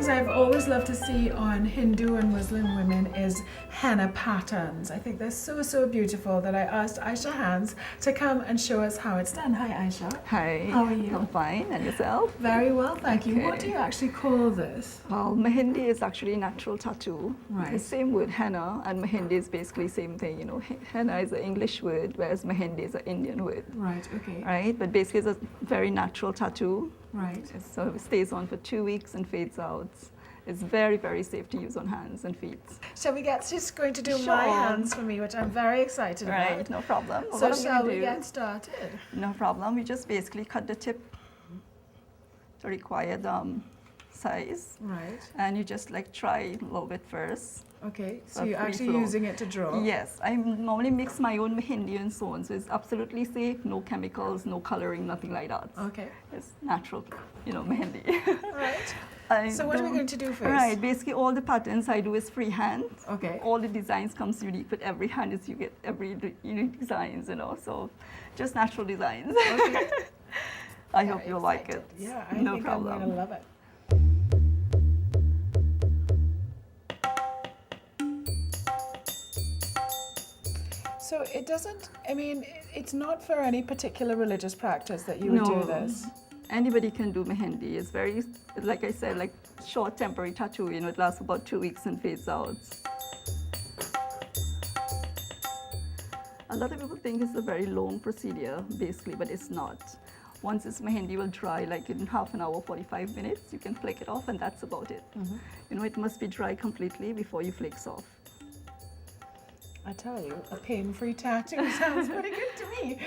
things I've always loved to see on Hindu and Muslim women is henna patterns. I think they're so, so beautiful that I asked Aysha Hans to come and show us how it's done. Hi, Aysha. Hi. How are you? I'm fine. And yourself? Very well, thank you. Okay. What do you actually call this? Well, Mehindi is actually a natural tattoo. Right. The same word henna and Mehindi is basically the same thing. You know, henna is an English word, whereas Mehindi is an Indian word. Right, okay. Right? But basically it's a very natural tattoo. Right. So it stays on for 2 weeks and fades out. It's very, very safe to use on hands and feet. Shall we get, she's going to do Sure. my hands for me, which I'm very excited Right, about. no problem. So What I'm shall gonna we do- get started? No problem. We just basically cut the tip to required size. Right. And you just like try a little bit first. Okay, so A you're free actually flow. using it to draw? Yes, I normally mix my own Mehindi and so on, so it's absolutely safe, no chemicals, no coloring, nothing like that. Okay. It's natural, you know, Mehindi. All right. I So what are we don't- going to do first? Right, basically all the patterns I do is freehand. Okay. All the designs comes unique, but every hand is you get every unique designs, you know, so just natural designs. Okay. I hope Very you'll like it. excited. Yeah, I no think problem. I'm going to love it. So it doesn't, I mean, it's not for any particular religious practice that you would do this. Anybody can do Mehindi. It's very, like I said, like short temporary tattoo, you know, it lasts about 2 weeks and fades out. A lot of people think it's a very long procedure, basically, but it's not. Once this Mehindi will dry, like in half an hour, 45 minutes, you can flick it off and that's about it. You know, it must be dry completely before you flakes off. I tell you, a pain-free tattoo sounds pretty good to me.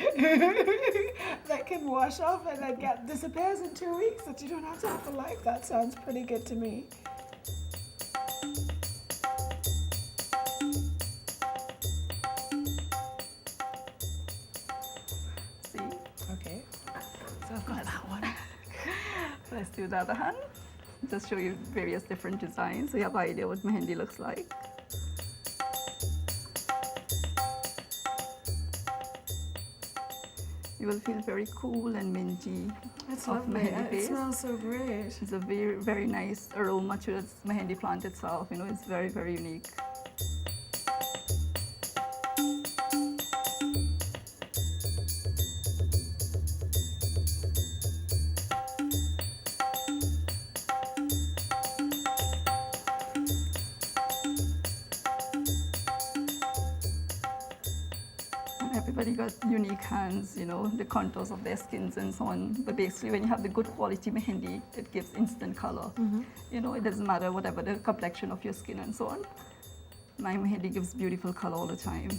That can wash off and then disappears in 2 weeks, that you don't have to have for life. That sounds pretty good to me. See? Okay, so I've got that one. Let's do the other hand. Just show you various different designs so you have an idea what Mehindi looks like. You will feel very cool and minty. It's of lovely. Mehndi It paste. smells so great. It's a very, very nice aroma to the Mehindi plant itself. You know, it's very, very unique. Everybody got unique hands, you know, the contours of their skins and so on. But basically, when you have the good quality Mehindi, it gives instant color. You know, it doesn't matter whatever the complexion of your skin and so on. My Mehindi gives beautiful color all the time.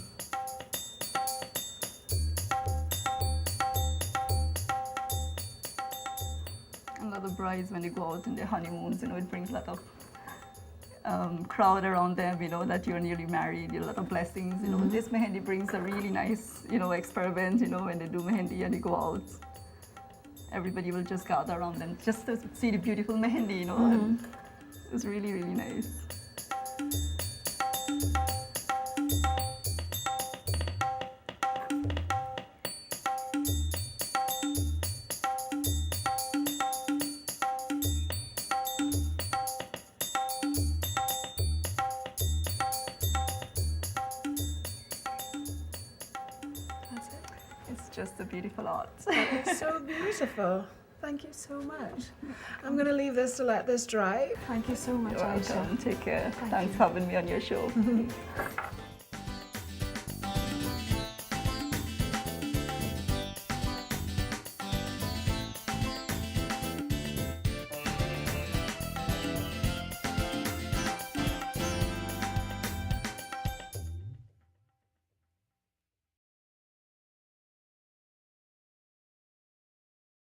A lot of brides, when they go out in their honeymoons, you know, it brings a lot of crowd around them, you know, that you're newly married, a lot of blessings, you know. This Mehindi brings a really nice, you know, experiment, you know, when they do Mehindi and they go out. Everybody will just gather around them just to see the beautiful Mehindi, you know. And it's really, really nice. That's it. It's just a beautiful art. It's so beautiful. Thank you so much. I'm going to leave this to let this dry. Thank you so much, You're Aysha. welcome. Take care. Thanks for having me on your show.